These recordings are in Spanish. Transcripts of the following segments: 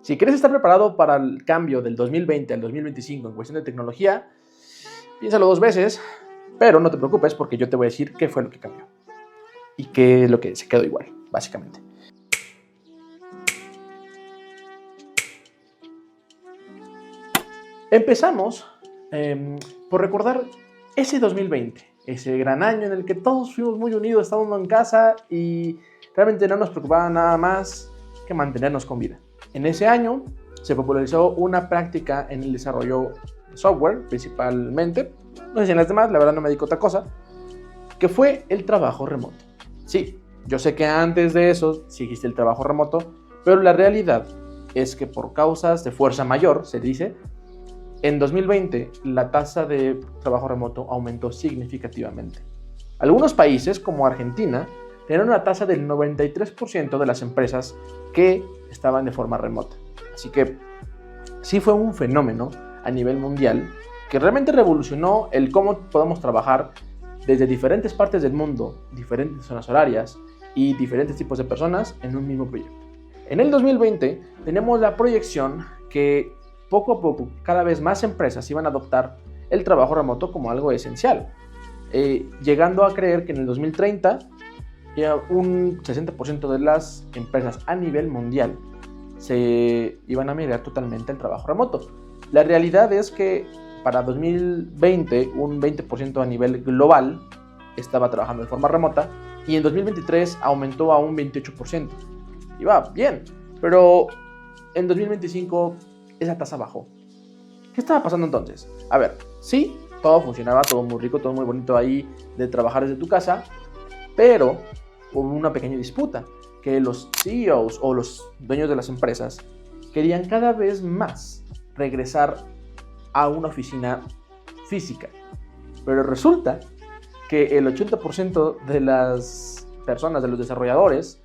Si quieres estar preparado para el cambio del 2020 al 2025 en cuestión de tecnología, piénsalo 2 veces, pero no te preocupes porque yo te voy a decir qué fue lo que cambió y qué es lo que se quedó igual, básicamente. Empezamos por recordar ese 2020, ese gran año en el que todos fuimos muy unidos, estábamos en casa y realmente no nos preocupaba nada más que mantenernos con vida. En ese año se popularizó una práctica en el desarrollo de software, principalmente, no sé si en las demás, la verdad no me dedico a otra cosa, que fue el trabajo remoto. Sí, yo sé que antes de eso sí existe el trabajo remoto, pero la realidad es que por causas de fuerza mayor, se dice, en 2020 la tasa de trabajo remoto aumentó significativamente. Algunos países, como Argentina, tenían una tasa del 93% de las empresas que estaban de forma remota. Así que sí fue un fenómeno a nivel mundial que realmente revolucionó el cómo podemos trabajar desde diferentes partes del mundo, diferentes zonas horarias y diferentes tipos de personas en un mismo proyecto. En el 2020 tenemos la proyección que poco a poco cada vez más empresas iban a adoptar el trabajo remoto como algo esencial, llegando a creer que en el 2030 ya un 60% de las empresas a nivel mundial se iban a migrar totalmente al trabajo remoto. La realidad es que para 2020 un 20% a nivel global estaba trabajando de forma remota y en 2023 aumentó a un 28%. Y va bien, pero en 2025 esa tasa bajó. ¿Qué estaba pasando entonces? A ver, sí, todo funcionaba, todo muy rico, todo muy bonito ahí de trabajar desde tu casa, pero hubo una pequeña disputa, que los CEOs o los dueños de las empresas querían cada vez más regresar a una oficina física. Pero resulta que el 80% de las personas, de los desarrolladores,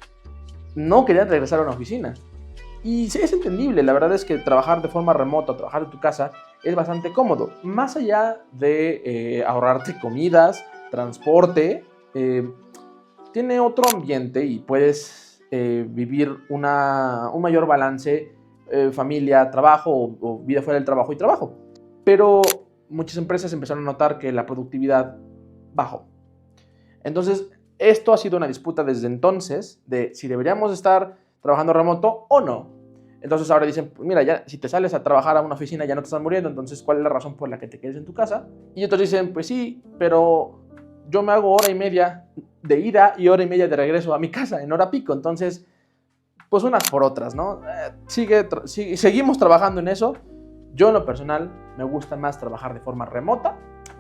no querían regresar a una oficina. Y sí, es entendible, la verdad es que trabajar de forma remota, trabajar en tu casa, es bastante cómodo. Más allá de ahorrarte comidas, transporte, tiene otro ambiente y puedes vivir un mayor balance, familia, trabajo o vida fuera del trabajo y trabajo. Pero muchas empresas empezaron a notar que la productividad bajó. Entonces, esto ha sido una disputa desde entonces de si deberíamos estar trabajando remoto o no. Entonces ahora dicen, mira, ya si te sales a trabajar a una oficina ya no te estás muriendo, entonces ¿cuál es la razón por la que te quedes en tu casa? Y otros dicen, pues sí, pero yo me hago hora y media de ida y hora y media de regreso a mi casa en hora pico, entonces pues unas por otras, ¿no? Seguimos trabajando en eso. Yo en lo personal me gusta más trabajar de forma remota,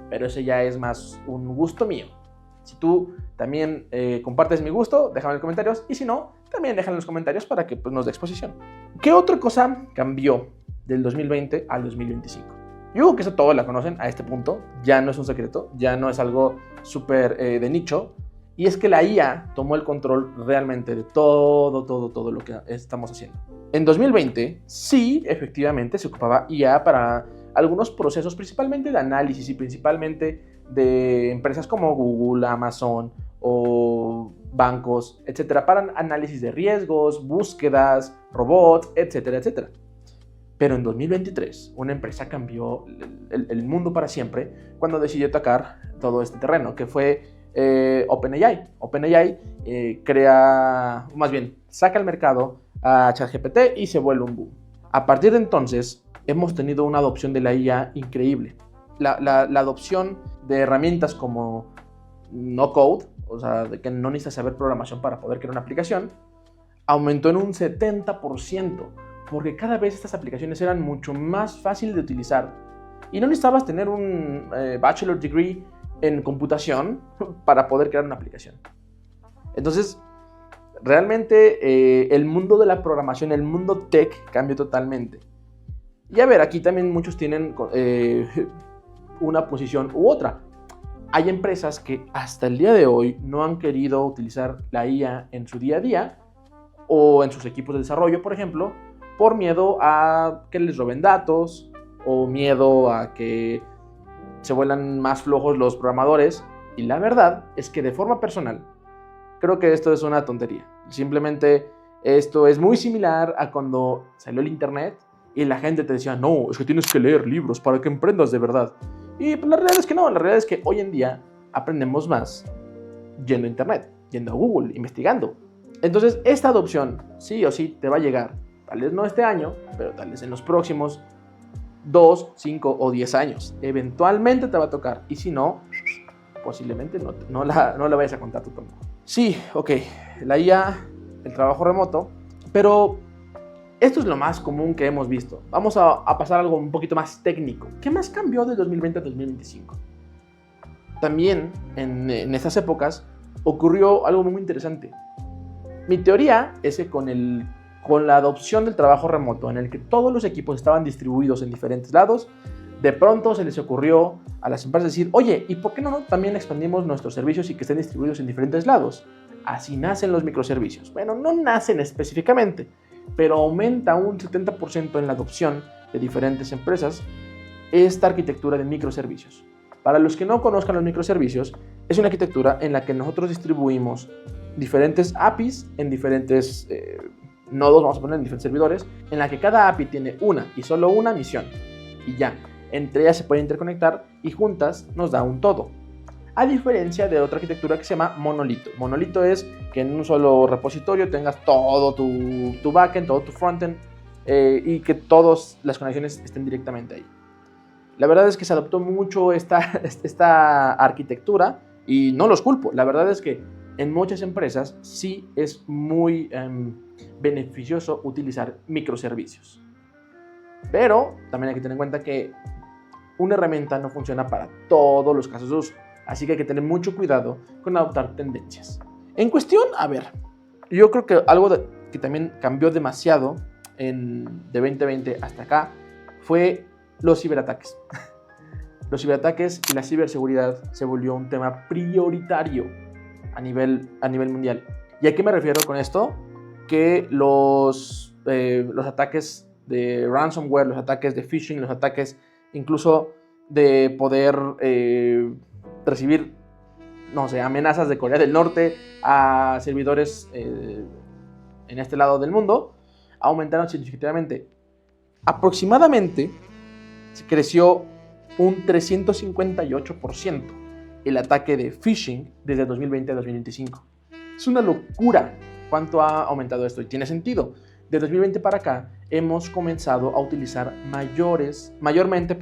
pero ese ya es más un gusto mío. Si tú también compartes mi gusto, déjame en los comentarios. Y si no, también déjame en los comentarios para que pues, nos dé exposición. ¿Qué otra cosa cambió del 2020 al 2025? Yo creo que eso todos la conocen a este punto. Ya no es un secreto, ya no es algo súper de nicho. Y es que la IA tomó el control realmente de todo lo que estamos haciendo. En 2020, sí, efectivamente, se ocupaba IA para algunos procesos, principalmente de análisis y principalmente de empresas como Google, Amazon o bancos, etcétera, para análisis de riesgos, búsquedas, robots, etcétera, etcétera. Pero en 2023, una empresa cambió el mundo para siempre cuando decidió atacar todo este terreno, que fue OpenAI. OpenAI saca al mercado a ChatGPT y se vuelve un boom. A partir de entonces, hemos tenido una adopción de la IA increíble. La adopción de herramientas como no code, o sea, de que no necesitas saber programación para poder crear una aplicación, aumentó en un 70%, porque cada vez estas aplicaciones eran mucho más fáciles de utilizar y no necesitabas tener un bachelor degree en computación para poder crear una aplicación. Entonces, realmente el mundo de la programación, el mundo tech cambió totalmente. Y a ver, aquí también muchos tienen una posición u otra. Hay empresas que hasta el día de hoy no han querido utilizar la IA en su día a día o en sus equipos de desarrollo, por ejemplo, por miedo a que les roben datos o miedo a que se vuelvan más flojos los programadores. Y la verdad es que de forma personal creo que esto es una tontería. Simplemente Esto es muy similar a cuando salió el internet y la gente te decía, no, es que tienes que leer libros para que emprendas de verdad. Y pues, la realidad es que no, la realidad es que hoy en día aprendemos más yendo a internet, yendo a Google, investigando. Entonces, esta adopción sí o sí te va a llegar, tal vez no este año, pero tal vez en los próximos 2, 5 o 10 años. Eventualmente te va a tocar, y si no, posiblemente no la vayas a contar tú tampoco. Sí, ok, la IA, el trabajo remoto, pero esto es lo más común que hemos visto. Vamos a pasar a algo un poquito más técnico. ¿Qué más cambió de 2020 a 2025? También en estas épocas ocurrió algo muy interesante. Mi teoría es que con la adopción del trabajo remoto, en el que todos los equipos estaban distribuidos en diferentes lados, de pronto se les ocurrió a las empresas decir, oye, ¿y por qué no también expandimos nuestros servicios y que estén distribuidos en diferentes lados? Así nacen los microservicios. Bueno, no nacen específicamente, pero aumenta un 70% en la adopción de diferentes empresas esta arquitectura de microservicios. Para los que no conozcan los microservicios, es una arquitectura en la que nosotros distribuimos diferentes APIs en diferentes nodos, vamos a poner en diferentes servidores, en la que cada API tiene una y solo una misión. Y ya, entre ellas se pueden interconectar y juntas nos da un todo. A diferencia de otra arquitectura que se llama monolito. Monolito es que en un solo repositorio tengas todo tu backend, todo tu frontend y que todas las conexiones estén directamente ahí. La verdad es que se adoptó mucho esta arquitectura y no los culpo. La verdad es que en muchas empresas sí es muy beneficioso utilizar microservicios. Pero también hay que tener en cuenta que una herramienta no funciona para todos los casos de uso. Así que hay que tener mucho cuidado con adoptar tendencias. En cuestión, a ver, yo creo que algo que también cambió demasiado de 2020 hasta acá fue los ciberataques. Los ciberataques y la ciberseguridad se volvió un tema prioritario a nivel mundial. ¿Y a qué me refiero con esto? Que los ataques de ransomware, los ataques de phishing, los ataques incluso de poder recibir, no sé, amenazas de Corea del Norte a servidores en este lado del mundo, aumentaron significativamente. Aproximadamente se creció un 358% el ataque de phishing desde 2020 a 2025. Es una locura cuánto ha aumentado esto y tiene sentido. De 2020 para acá hemos comenzado a utilizar mayormente,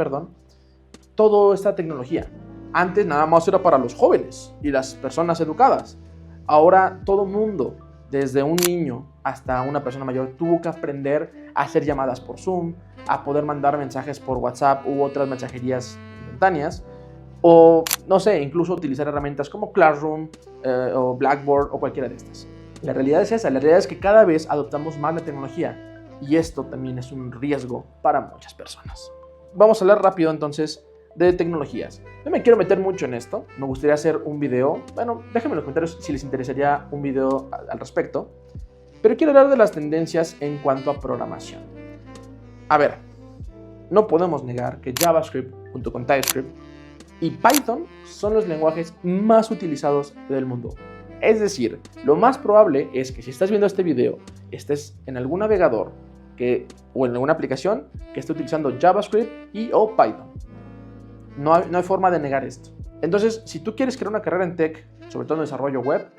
toda esta tecnología. Antes nada más era para los jóvenes y las personas educadas. Ahora todo mundo, desde un niño hasta una persona mayor, tuvo que aprender a hacer llamadas por Zoom, a poder mandar mensajes por WhatsApp u otras mensajerías instantáneas, o no sé, incluso utilizar herramientas como Classroom o Blackboard o cualquiera de estas. La realidad es esa, la realidad es que cada vez adoptamos más la tecnología y esto también es un riesgo para muchas personas. Vamos a hablar rápido entonces de tecnologías. No me quiero meter mucho en esto, me gustaría hacer un video, bueno, déjenme en los comentarios si les interesaría un video al respecto, pero quiero hablar de las tendencias en cuanto a programación. A ver, no podemos negar que JavaScript junto con TypeScript y Python son los lenguajes más utilizados del mundo. Es decir, lo más probable es que si estás viendo este video, estés en algún navegador o en alguna aplicación que esté utilizando JavaScript o Python. No hay forma de negar esto. Entonces, si tú quieres crear una carrera en tech, sobre todo en desarrollo web,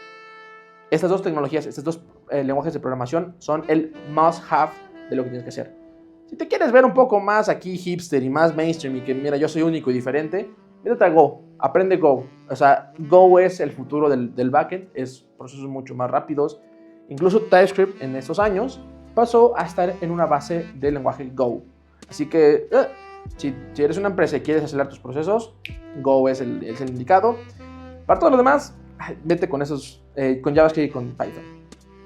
estas dos tecnologías, estos dos lenguajes de programación son el must-have de lo que tienes que hacer. Si te quieres ver un poco más aquí hipster y más mainstream y que mira, yo soy único y diferente, mírate a Go, aprende Go. O sea, Go es el futuro del backend, es procesos mucho más rápidos. Incluso TypeScript en estos años pasó a estar en una base del lenguaje Go. Así que si eres una empresa y quieres acelerar tus procesos, Go es el indicado. Para todo lo demás, vete con con JavaScript y con Python.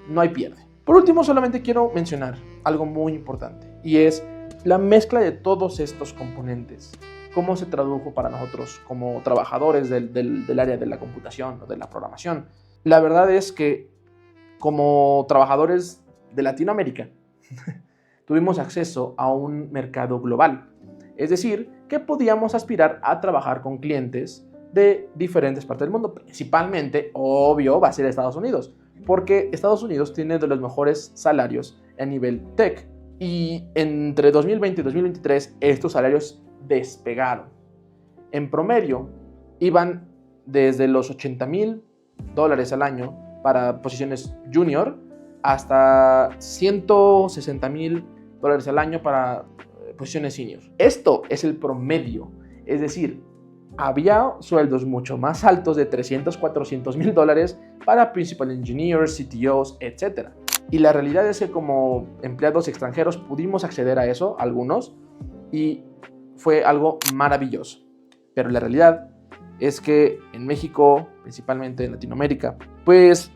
No hay pierde. Por último, solamente quiero mencionar algo muy importante y es la mezcla de todos estos componentes. Cómo se tradujo para nosotros como trabajadores del área de la computación o de la programación. La verdad es que como trabajadores de Latinoamérica tuvimos acceso a un mercado global. Es decir, que podíamos aspirar a trabajar con clientes de diferentes partes del mundo. Principalmente, obvio, va a ser Estados Unidos. porque Estados Unidos tiene de los mejores salarios a nivel tech. Y entre 2020 y 2023 estos salarios despegaron. En promedio iban desde los $80,000 al año para posiciones junior hasta $160,000 al año para posiciones senior. Esto es el promedio, es decir, había sueldos mucho más altos de $300,000, $400,000 para principal engineers, CTOs, etc. Y la realidad es que como empleados extranjeros pudimos acceder a eso, algunos, y fue algo maravilloso. Pero la realidad es que en México, principalmente en Latinoamérica, pues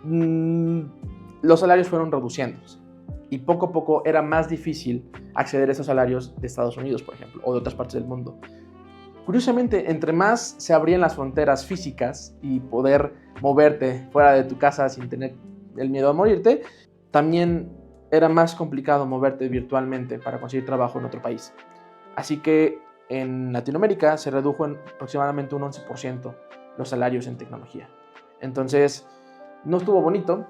los salarios fueron reduciéndose. Y poco a poco era más difícil acceder a esos salarios de Estados Unidos, por ejemplo, o de otras partes del mundo. Curiosamente, entre más se abrían las fronteras físicas y poder moverte fuera de tu casa sin tener el miedo a morirte, también era más complicado moverte virtualmente para conseguir trabajo en otro país. Así que en Latinoamérica se redujo en aproximadamente un 11% los salarios en tecnología. Entonces, no estuvo bonito,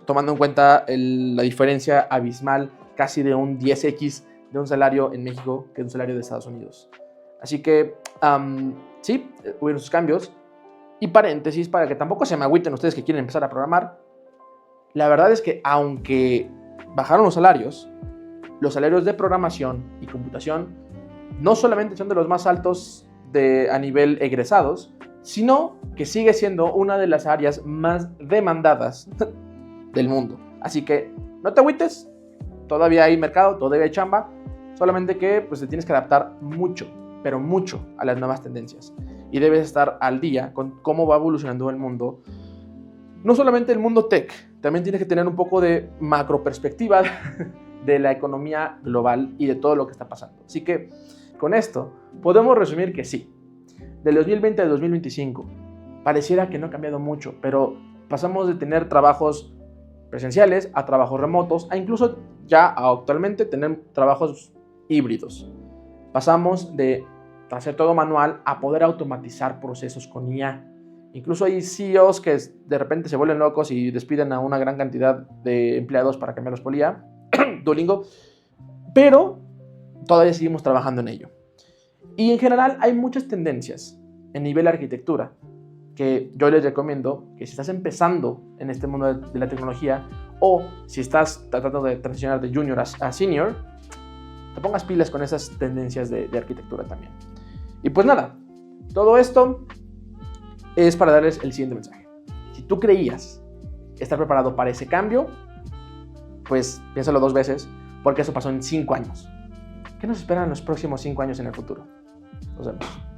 tomando en cuenta la diferencia abismal, casi de un 10x de un salario en México que de un salario de Estados Unidos. Así que, sí, hubieron sus cambios. Y paréntesis, para que tampoco se me agüiten ustedes que quieren empezar a programar, la verdad es que aunque bajaron los salarios de programación y computación no solamente son de los más altos a nivel egresados, sino que sigue siendo una de las áreas más demandadas del mundo. Así que no te agüites, todavía hay mercado, todavía hay chamba, solamente que pues, te tienes que adaptar mucho, pero mucho a las nuevas tendencias. Y debes estar al día con cómo va evolucionando el mundo. No solamente el mundo tech, también tienes que tener un poco de macro perspectiva de la economía global y de todo lo que está pasando. Así que con esto podemos resumir que sí, del 2020 al 2025 pareciera que no ha cambiado mucho, pero pasamos de tener trabajos presenciales a trabajos remotos, a incluso ya actualmente tener trabajos híbridos. Pasamos de hacer todo manual a poder automatizar procesos con IA. Incluso hay CEOs que de repente se vuelven locos y despiden a una gran cantidad de empleados para cambiarlos por IA, Duolingo, pero todavía seguimos trabajando en ello. Y en general hay muchas tendencias en nivel de arquitectura que yo les recomiendo que si estás empezando en este mundo de la tecnología o si estás tratando de transicionar de junior a senior, te pongas pilas con esas tendencias de arquitectura también. Y pues nada, todo esto es para darles el siguiente mensaje. Si tú creías estar preparado para ese cambio, pues piénsalo 2 veces, porque eso pasó en 5 años. ¿Qué nos espera en los próximos 5 años en el futuro? Nos vemos.